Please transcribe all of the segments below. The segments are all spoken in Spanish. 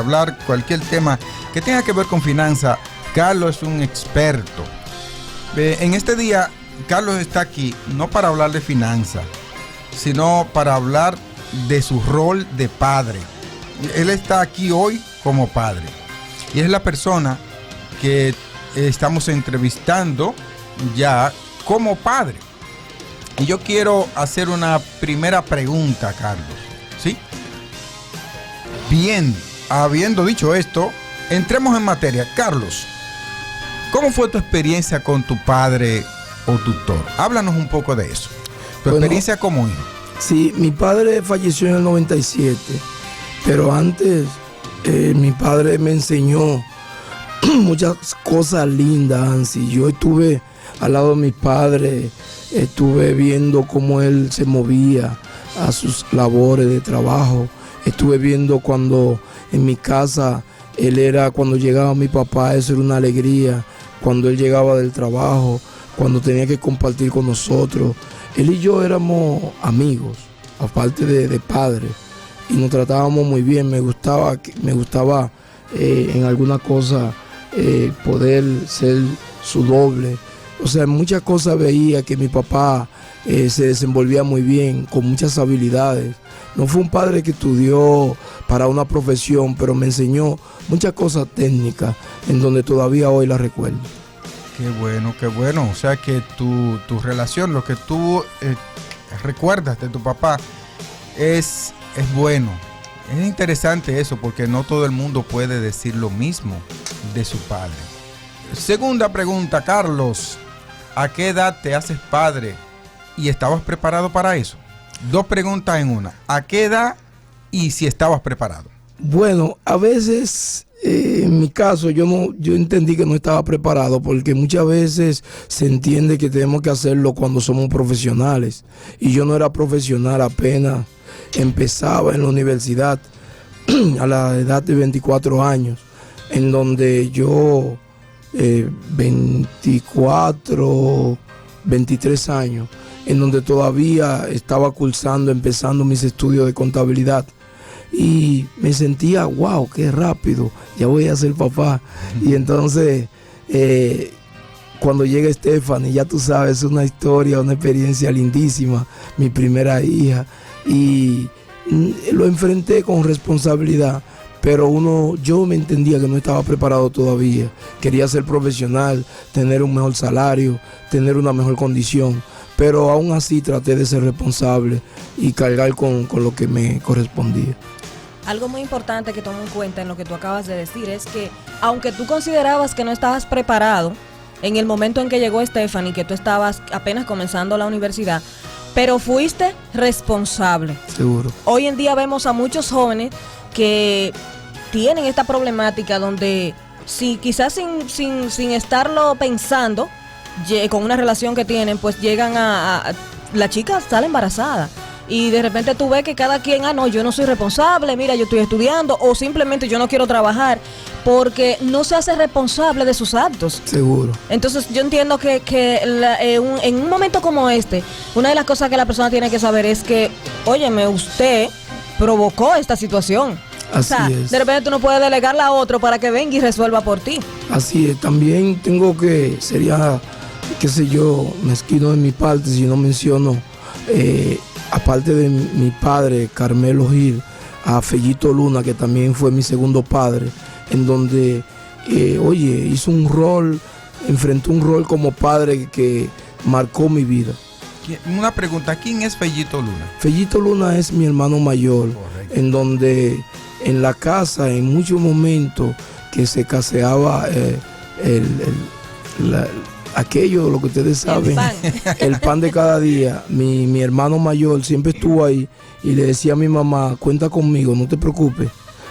hablar cualquier tema que tenga que ver con finanzas. Carlos es un experto. En este día, Carlos está aquí no para hablar de finanzas, sino para hablar de su rol de padre. Él está aquí hoy como padre y es la persona que estamos entrevistando ya como padre. Y yo quiero hacer una primera pregunta, Carlos, ¿sí? Bien, habiendo dicho esto, entremos en materia. Carlos, ¿cómo fue tu experiencia con tu padre o tutor? Háblanos un poco de eso. Tu experiencia como hijo. Sí, mi padre falleció en el 97, pero antes mi padre me enseñó muchas cosas lindas, Ansi. Yo estuve al lado de mi padre, estuve viendo cómo él se movía a sus labores de trabajo. Estuve viendo cuando en mi casa cuando llegaba mi papá, eso era una alegría. Cuando él llegaba del trabajo, cuando tenía que compartir con nosotros. Él y yo éramos amigos, aparte de padres, y nos tratábamos muy bien. Me gustaba en alguna cosa poder ser su doble. O sea, en muchas cosas veía que mi papá se desenvolvía muy bien, con muchas habilidades. No fue un padre que estudió para una profesión, pero me enseñó muchas cosas técnicas en donde todavía hoy las recuerdo. Qué bueno, qué bueno. O sea que tu relación, lo que tú recuerdas de tu papá es bueno. Es interesante eso porque no todo el mundo puede decir lo mismo de su padre. Segunda pregunta, Carlos. ¿A qué edad te haces padre y estabas preparado para eso? Dos preguntas en una. ¿A qué edad y si estabas preparado? Bueno, a veces en mi caso yo entendí que no estaba preparado porque muchas veces se entiende que tenemos que hacerlo cuando somos profesionales. Y yo no era profesional, apenas empezaba en la universidad a la edad de 24 años, en donde yo 24, 23 años, en donde todavía estaba empezando mis estudios de contabilidad. Y me sentía, wow, qué rápido, ya voy a ser papá. Y entonces, cuando llega Stephanie, ya tú sabes, es una historia, una experiencia lindísima, mi primera hija. Y lo enfrenté con responsabilidad, pero yo me entendía que no estaba preparado todavía. Quería ser profesional, tener un mejor salario, tener una mejor condición. Pero aún así traté de ser responsable y cargar con lo que me correspondía. Algo muy importante que tomo en cuenta en lo que tú acabas de decir es que aunque tú considerabas que no estabas preparado en el momento en que llegó Stephanie, que tú estabas apenas comenzando la universidad, pero fuiste responsable. Seguro. Hoy en día vemos a muchos jóvenes que tienen esta problemática donde quizás sin estarlo pensando, con una relación que tienen, pues llegan la chica sale embarazada y de repente tú ves que cada quien, no, yo no soy responsable, mira, yo estoy estudiando, o simplemente yo no quiero trabajar porque no se hace responsable de sus actos. Seguro. Entonces yo entiendo que en un momento como este, una de las cosas que la persona tiene que saber es que, óyeme, usted provocó esta situación. Así es. De repente tú no puedes delegarla a otro para que venga y resuelva por ti. Así es. También sería, qué sé yo, mezquino de mi parte si no menciono, aparte de mi padre, Carmelo Gil, a Fellito Luna, que también fue mi segundo padre, en donde, enfrentó un rol como padre que marcó mi vida. Una pregunta, ¿quién es Fellito Luna? Fellito Luna es mi hermano mayor. Correcto. En donde en la casa, en muchos momentos que se caseaba aquello, lo que ustedes saben, el pan de cada día, mi hermano mayor siempre estuvo ahí y le decía a mi mamá, cuenta conmigo, no te preocupes,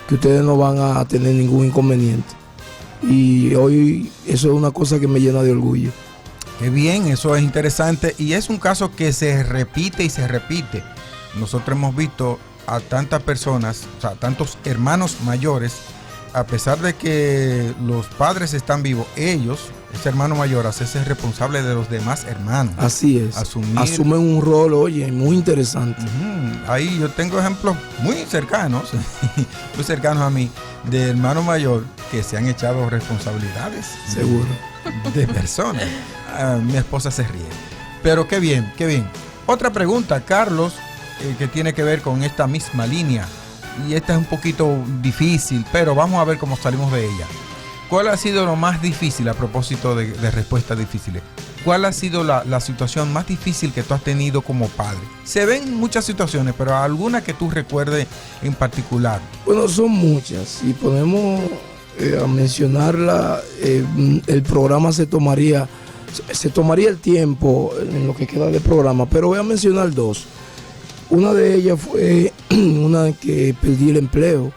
que ustedes no van a tener ningún inconveniente. Y hoy eso es una cosa que me llena de orgullo. Qué bien, eso es interesante y es un caso que se repite y se repite. Nosotros hemos visto a tantas personas, o sea, tantos hermanos mayores a pesar de que los padres están vivos, ellos, este hermano mayor, hacerse responsable de los demás hermanos. Así es. Asumen un rol, oye, muy interesante. Ahí yo tengo ejemplos muy cercanos a mí, de hermanos mayor que se han echado responsabilidades. Seguro. De personas. Mi esposa se ríe. Pero qué bien, qué bien. Otra pregunta, Carlos, que tiene que ver con esta misma línea. Y esta es un poquito difícil, pero vamos a ver cómo salimos de ella. ¿Cuál ha sido lo más difícil a propósito de respuestas difíciles? ¿Cuál ha sido la situación más difícil que tú has tenido como padre? Se ven muchas situaciones, pero alguna que tú recuerdes en particular. Bueno, son muchas. Si podemos a mencionarla, el programa se tomaría el tiempo en lo que queda de programa, pero voy a mencionar dos. Una de ellas fue una que perdí el empleo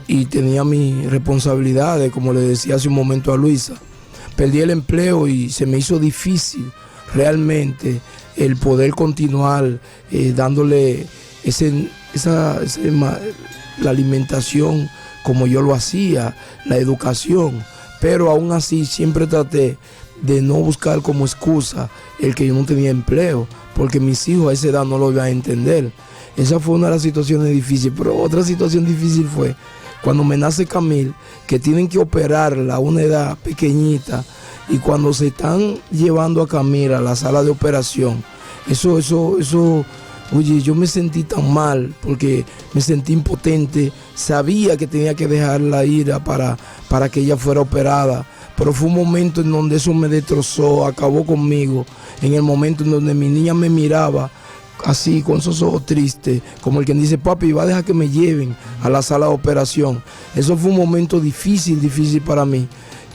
y tenía mis responsabilidades, como le decía hace un momento a Luisa. Perdí el empleo y se me hizo difícil realmente el poder continuar dándole la alimentación como yo lo hacía, la educación. Pero aún así siempre traté de no buscar como excusa el que yo no tenía empleo, porque mis hijos a esa edad no lo iban a entender. Esa fue una de las situaciones difíciles, pero otra situación difícil fue cuando me nace Camil, que tienen que operarla a una edad pequeñita, y cuando se están llevando a Camil a la sala de operación, eso, oye, yo me sentí tan mal, porque me sentí impotente, sabía que tenía que dejarla ir para que ella fuera operada, pero fue un momento en donde eso me destrozó, acabó conmigo, en el momento en donde mi niña me miraba así con esos ojos tristes, como el que dice, papi, va a dejar que me lleven a la sala de operación. Eso fue un momento difícil para mí,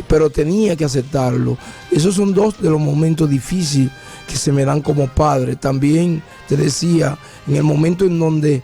pero tenía que aceptarlo. Esos son dos de los momentos difíciles que se me dan como padre. También te decía, en el momento en donde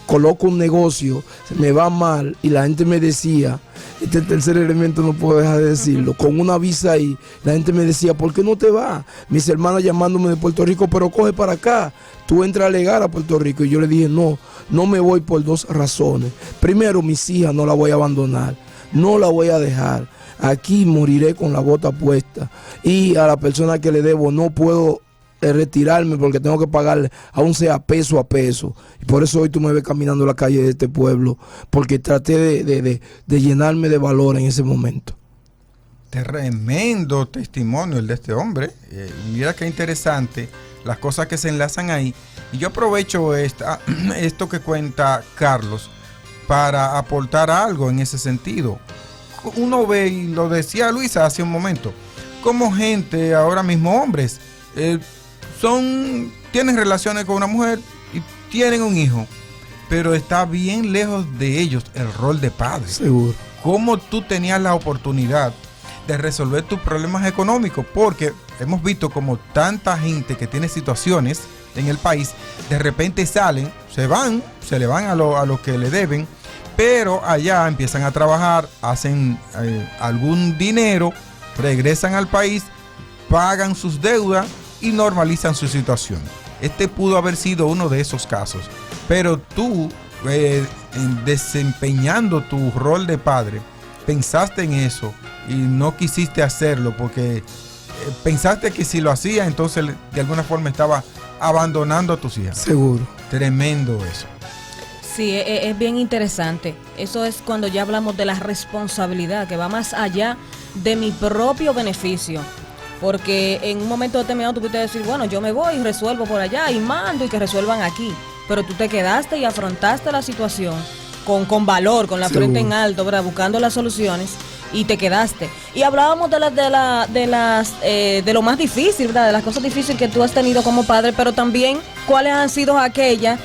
coloco un negocio, se me va mal y la gente me decía, este tercer elemento no puedo dejar de decirlo, con una visa ahí, la gente me decía, ¿por qué no te vas? Mis hermanas llamándome de Puerto Rico, pero coge para acá, tú entras a alegar a Puerto Rico. Y yo le dije, no me voy por dos razones. Primero, mis hijas no las voy a abandonar, no la voy a dejar. Aquí moriré con la bota puesta. Y a la persona que le debo no puedo retirarme porque tengo que pagarle, aún sea peso a peso. Y por eso hoy tú me ves caminando la calle de este pueblo, porque traté de llenarme de valor en ese momento. Tremendo testimonio el de este hombre. Mira qué interesante las cosas que se enlazan ahí. Y yo aprovecho esto que cuenta Carlos para aportar algo en ese sentido. Uno ve, y lo decía Luisa hace un momento, como gente, ahora mismo hombres, tienen relaciones con una mujer y tienen un hijo, pero está bien lejos de ellos el rol de padre. Seguro. ¿Cómo tú tenías la oportunidad de resolver tus problemas económicos? Porque hemos visto como tanta gente que tiene situaciones en el país, de repente salen, se le van a lo que le deben, pero allá empiezan a trabajar, hacen algún dinero, regresan al país, pagan sus deudas y normalizan su situación. Este pudo haber sido uno de esos casos, pero tú, desempeñando tu rol de padre, pensaste en eso y no quisiste hacerlo porque pensaste que si lo hacía, entonces de alguna forma estaba abandonando a tus hijas. Seguro. Tremendo eso. Sí, es bien interesante. Eso es cuando ya hablamos de la responsabilidad, que va más allá de mi propio beneficio. Porque en un momento determinado tú puedes decir, bueno, yo me voy y resuelvo por allá y mando y que resuelvan aquí. Pero tú te quedaste y afrontaste la situación con valor, con la frente en alto, ¿verdad? Buscando las soluciones, y te quedaste. Y hablábamos de lo más difícil, ¿verdad? De las cosas difíciles que tú has tenido como padre, pero también cuáles han sido aquellas,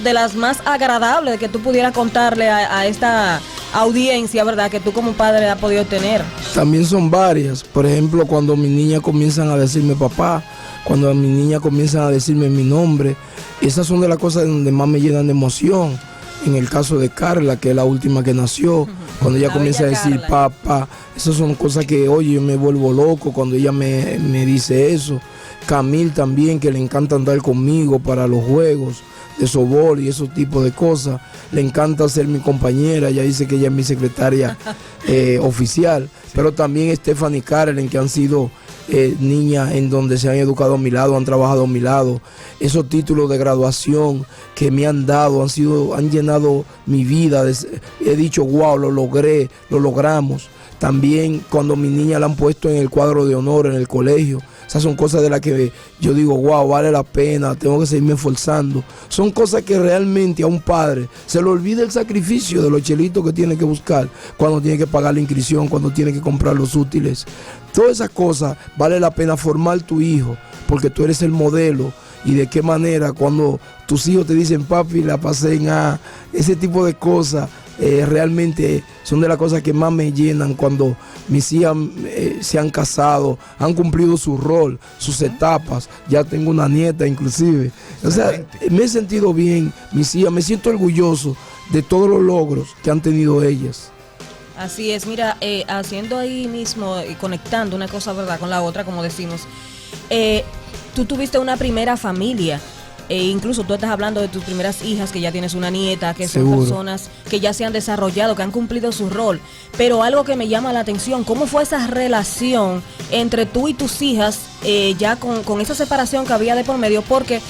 de las más agradables que tú pudieras contarle a esta audiencia, ¿verdad? Que tú como padre has podido tener. También son varias. Por ejemplo, cuando mis niñas comienzan a decirme papá, cuando mis niñas comienzan a decirme mi nombre, esas son de las cosas donde más me llenan de emoción. En el caso de Carla, que es la última que nació, cuando ella comienza a decir Carla, papá, esas son cosas que, oye, yo me vuelvo loco cuando ella me dice eso. Camil también, que le encanta andar conmigo para los juegos. sobol y esos tipos de cosas. Le encanta ser mi compañera, ella dice que ella es mi secretaria oficial, pero también Stephanie Carlen, que han sido niñas en donde se han educado a mi lado, han trabajado a mi lado. Esos títulos de graduación que me han dado han llenado mi vida. He dicho, wow, lo logré, lo logramos. También cuando mi niña la han puesto en el cuadro de honor en el colegio. Esas son cosas de las que yo digo, wow, vale la pena, tengo que seguirme esforzando. Son cosas que realmente a un padre se le olvida el sacrificio de los chelitos que tiene que buscar cuando tiene que pagar la inscripción, cuando tiene que comprar los útiles. Todas esas cosas vale la pena formar tu hijo, porque tú eres el modelo. Y de qué manera cuando tus hijos te dicen, papi, la pasé en A, ese tipo de cosas realmente son de las cosas que más me llenan cuando mis hijas se han casado, han cumplido su rol, sus etapas. Ya tengo una nieta inclusive. O sea, me he sentido bien, mis hijas, me siento orgulloso de todos los logros que han tenido ellas. Así es, mira, haciendo ahí mismo y conectando una cosa, ¿verdad?, con la otra, como decimos. Tú tuviste una primera familia. Incluso tú estás hablando de tus primeras hijas, que ya tienes una nieta, que son Seguro. personas que ya se han desarrollado, que han cumplido su rol. Pero algo que me llama la atención, ¿cómo fue esa relación entre tú y tus hijas, ya con esa separación que había de por medio? Porque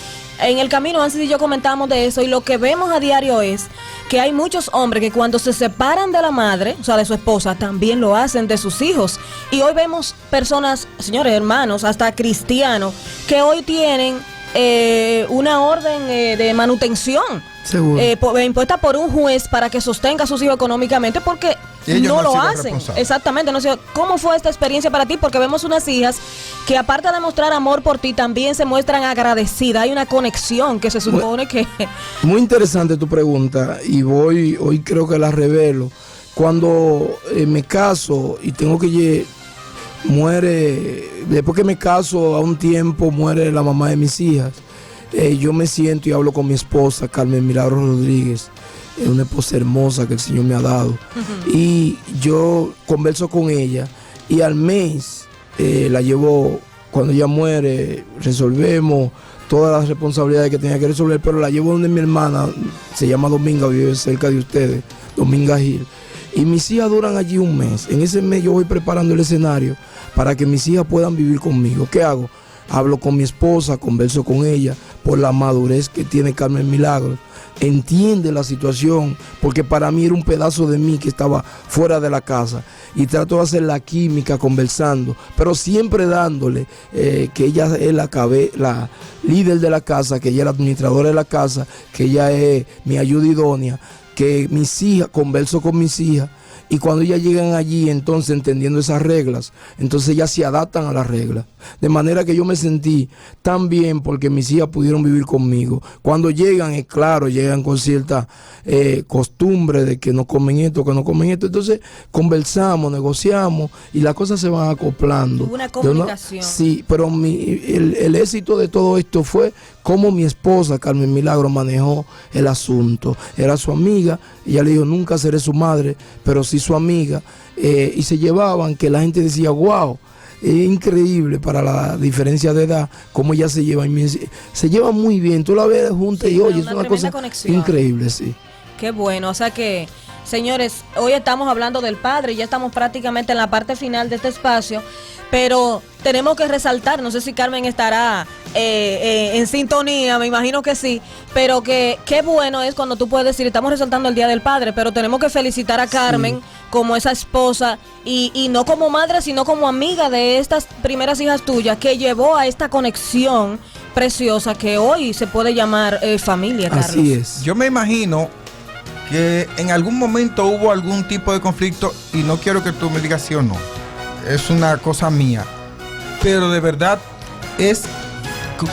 en el camino, Ansi y yo comentábamos de eso, y lo que vemos a diario es que hay muchos hombres que cuando se separan de la madre, o sea, de su esposa, también lo hacen de sus hijos. Y hoy vemos personas, señores, hermanos, hasta cristianos, que hoy tienen una orden de manutención impuesta por un juez para que sostenga a sus hijos económicamente, porque no lo hacen. Exactamente. No sé, ¿cómo fue esta experiencia para ti? Porque vemos unas hijas que, aparte de mostrar amor por ti, también se muestran agradecidas. Hay una conexión que se supone que... Muy interesante tu pregunta, y hoy creo que la revelo. Cuando me caso y tengo que... después que me caso, a un tiempo muere la mamá de mis hijas. Yo me siento y hablo con mi esposa, Carmen Milagros Rodríguez, una esposa hermosa que el Señor me ha dado. Y yo converso con ella, y al mes la llevo, cuando ella muere, resolvemos todas las responsabilidades que tenía que resolver, pero la llevo donde mi hermana, se llama Dominga, vive cerca de ustedes, Dominga Gil. Y mis hijas duran allí un mes. En ese mes yo voy preparando el escenario para que mis hijas puedan vivir conmigo. ¿Qué hago? Hablo con mi esposa, converso con ella por la madurez que tiene Carmen Milagros. Entiende la situación, porque para mí era un pedazo de mí que estaba fuera de la casa. Y trato de hacer la química conversando, pero siempre dándole que ella es la líder de la casa, que ella es la administradora de la casa, que ella es mi ayuda idónea, que mis hijas, converso con mis hijas, y cuando ellas llegan allí, entonces entendiendo esas reglas, entonces ellas se adaptan a las reglas. De manera que yo me sentí tan bien porque mis hijas pudieron vivir conmigo. Cuando llegan, es claro, llegan con cierta costumbre de que no comen esto, que no comen esto. Entonces conversamos, negociamos y las cosas se van acoplando. Hubo una comunicación. Sí, pero el éxito de todo esto fue cómo mi esposa, Carmen Milagro, manejó el asunto. Era su amiga, ella le dijo, nunca seré su madre, pero sí su amiga. Y se llevaban, que la gente decía, wow, es increíble para la diferencia de edad, cómo ella se lleva. Se lleva muy bien, tú la ves juntas y oye, es una cosa increíble, sí. Qué bueno, o sea que, señores, hoy estamos hablando del padre, ya estamos prácticamente en la parte final de este espacio, pero tenemos que resaltar, no sé si Carmen estará en sintonía, me imagino que sí, pero que qué bueno es cuando tú puedes decir, estamos resaltando el Día del Padre, pero tenemos que felicitar a Carmen como esa esposa y no como madre, sino como amiga de estas primeras hijas tuyas, que llevó a esta conexión preciosa que hoy se puede llamar familia, Carlos. Así es. Yo me imagino que en algún momento hubo algún tipo de conflicto, y no quiero que tú me digas sí o no, es una cosa mía, pero de verdad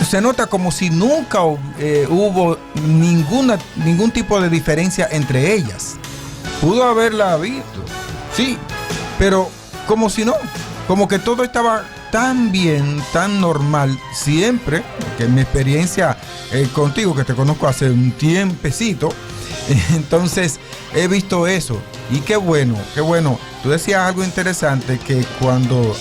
se nota como si nunca hubo ningún tipo de diferencia entre ellas. Pudo haberla visto, sí, pero como si no, como que todo estaba tan bien, tan normal, siempre, que en mi experiencia contigo, que te conozco hace un tiempecito, entonces he visto eso, y qué bueno, qué bueno. Tú decías algo interesante, que cuando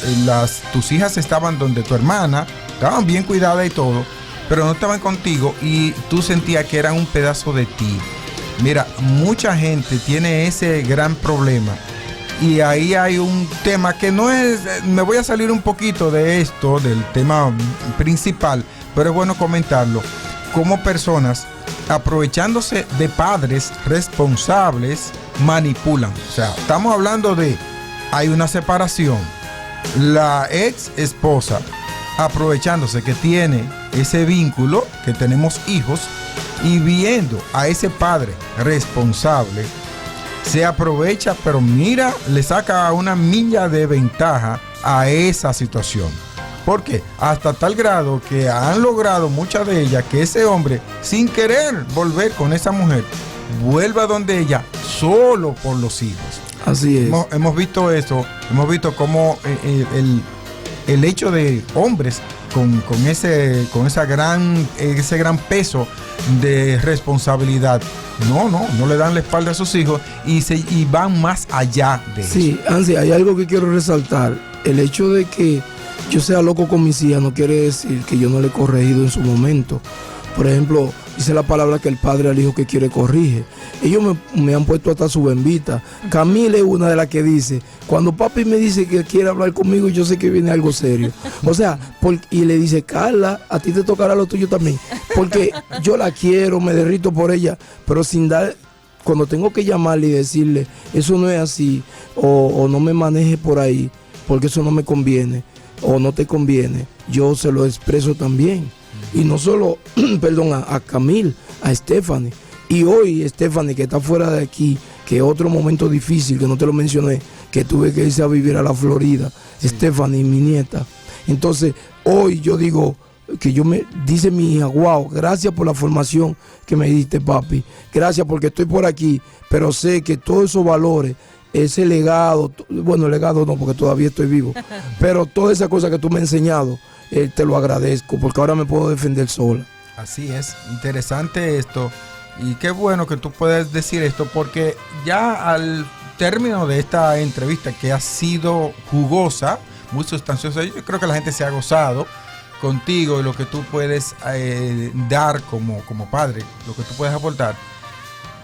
tus hijas estaban donde tu hermana, estaban bien cuidadas y todo, pero no estaban contigo y tú sentías que eran un pedazo de ti. Mira, mucha gente tiene ese gran problema. Y ahí hay un tema que no es, me voy a salir un poquito de esto, del tema principal, pero es bueno comentarlo. Como personas, aprovechándose de padres responsables, manipulan. O sea, estamos hablando de, hay una separación, la ex esposa, aprovechándose que tiene ese vínculo, que tenemos hijos, y viendo a ese padre responsable, se aprovecha, pero mira, le saca una milla de ventaja a esa situación. ¿Por qué? Hasta tal grado que han logrado muchas de ellas que ese hombre, sin querer volver con esa mujer, vuelva donde ella solo por los hijos. Así es. Hemos visto eso, hemos visto cómo el hecho de hombres con ese gran peso de responsabilidad, no le dan la espalda a sus hijos y van más allá de eso. Sí, Ansi, hay algo que quiero resaltar. El hecho de que yo sea loco con mis hijas no quiere decir que yo no le he corregido en su momento. Por ejemplo, dice la palabra que el padre al hijo que quiere corrige. Ellos me han puesto hasta su bembita. Camila es una de las que dice, cuando papi me dice que quiere hablar conmigo, yo sé que viene algo serio. O sea, y le dice, Carla, a ti te tocará lo tuyo también. Porque yo la quiero, me derrito por ella, pero sin dar, cuando tengo que llamarle y decirle, eso no es así, o no me maneje por ahí, porque eso no me conviene, o no te conviene, yo se lo expreso también. Y no solo, perdón, a Camil, a Stephanie. Y hoy Stephanie, que está fuera de aquí, que otro momento difícil, que no te lo mencioné, que tuve que irse a vivir a la Florida, sí. Stephanie, mi nieta. Entonces, hoy yo digo, dice mi hija, wow, gracias por la formación que me diste, papi. Gracias porque estoy por aquí, pero sé que todos esos valores, ese legado, bueno, legado no, porque todavía estoy vivo, pero toda esa cosa que tú me has enseñado, te lo agradezco, porque ahora me puedo defender sola. Así es, interesante esto, y qué bueno que tú puedes decir esto, porque ya al término de esta entrevista, que ha sido jugosa, muy sustanciosa, yo creo que la gente se ha gozado contigo y lo que tú puedes dar como padre, lo que tú puedes aportar.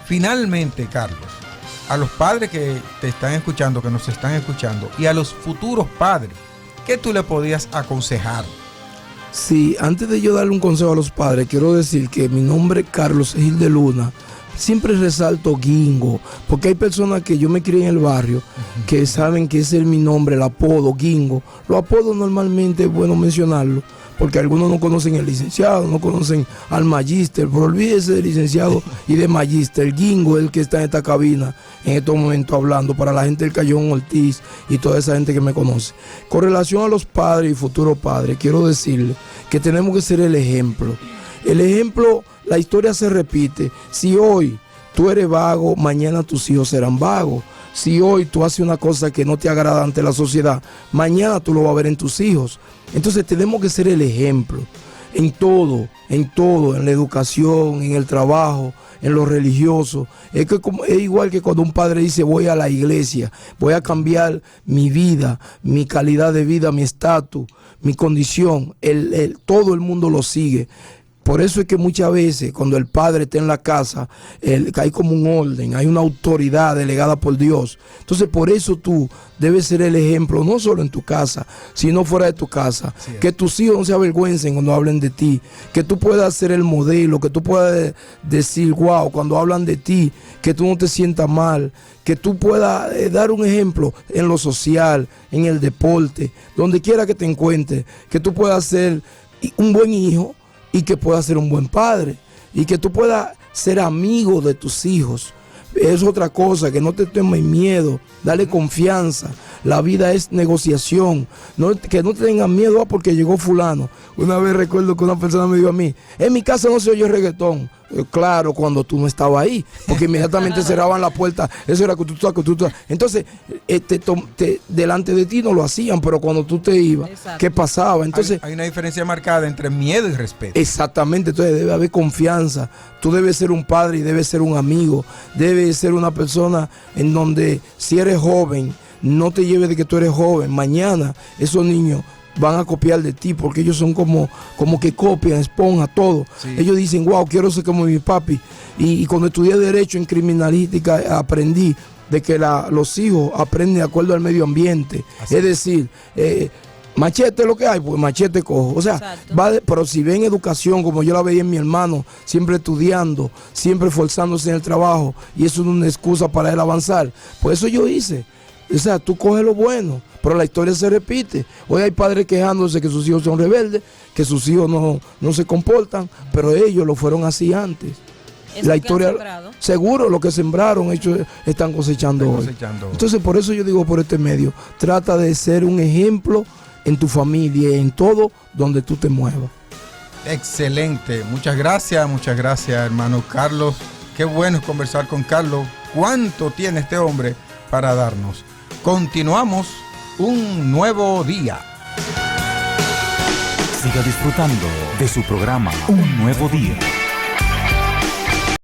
Finalmente, Carlos, a los padres que te están escuchando, que nos están escuchando, y a los futuros padres, ¿qué tú le podías aconsejar? Sí, antes de yo darle un consejo a los padres, quiero decir que mi nombre es Carlos Gil de Luna. Siempre resalto Guingo, porque hay personas que yo me crié en el barrio que saben que ese es mi nombre, el apodo, Guingo. Los apodos normalmente es bueno mencionarlo, porque algunos no conocen el licenciado, no conocen al magíster, pero olvídese del licenciado y de magíster. El Guingo es el que está en esta cabina en estos momentos hablando para la gente del Callón Ortiz y toda esa gente que me conoce. Con relación a los padres y futuros padres, quiero decirles que tenemos que ser el ejemplo. El ejemplo, la historia se repite. Si hoy tú eres vago, mañana tus hijos serán vagos. Si hoy tú haces una cosa que no te agrada ante la sociedad, mañana tú lo vas a ver en tus hijos. Entonces tenemos que ser el ejemplo en todo, en la educación, en el trabajo, en lo religioso. Es igual que cuando un padre dice, voy a la iglesia, voy a cambiar mi vida, mi calidad de vida, mi estatus, mi condición. Todo el mundo lo sigue. Por eso es que muchas veces cuando el padre está en la casa, hay como un orden, hay una autoridad delegada por Dios. Entonces por eso tú debes ser el ejemplo, no solo en tu casa, sino fuera de tu casa. Sí. Que tus hijos no se avergüencen cuando hablen de ti, que tú puedas ser el modelo, que tú puedas decir, wow, cuando hablan de ti, que tú no te sientas mal, que tú puedas dar un ejemplo en lo social, en el deporte, donde quiera que te encuentres, que tú puedas ser un buen hijo, y que puedas ser un buen padre, y que tú puedas ser amigo de tus hijos. Es otra cosa, que no te tomes miedo, dale confianza. La vida es negociación, que no te tengan miedo porque llegó fulano. Una vez recuerdo que una persona me dijo a mí, en mi casa no se oye reggaetón. Claro, cuando tú no estabas ahí, porque inmediatamente cerraban la puerta, eso era que tú. Entonces, delante de ti no lo hacían, pero cuando tú te ibas, exacto, ¿qué pasaba? Entonces, hay una diferencia marcada entre miedo y respeto. Exactamente, entonces debe haber confianza. Tú debes ser un padre y debes ser un amigo, debes ser una persona en donde si eres joven, no te lleves de que tú eres joven. Mañana esos niños van a copiar de ti, porque ellos son como que copian, esponja, todo. Sí. Ellos dicen, wow, quiero ser como mi papi. Y cuando estudié Derecho en Criminalística, aprendí de que los hijos aprenden de acuerdo al medio ambiente. Así. Es decir, machete es lo que hay, pues machete cojo. O sea, pero si ven educación, como yo la veía en mi hermano, siempre estudiando, siempre esforzándose en el trabajo, y eso es una excusa para él avanzar. Pues eso yo hice. O sea, tú coges lo bueno, pero la historia se repite. Hoy hay padres quejándose que sus hijos son rebeldes, que sus hijos no se comportan, pero ellos lo fueron así antes. La historia, seguro lo que sembraron, ellos están cosechando hoy. Entonces, por eso yo digo por este medio, trata de ser un ejemplo en tu familia, en todo donde tú te muevas. Excelente, muchas gracias, hermano Carlos. Qué bueno es conversar con Carlos. ¿Cuánto tiene este hombre para darnos? Continuamos un nuevo día. Siga disfrutando de su programa Un Nuevo Día.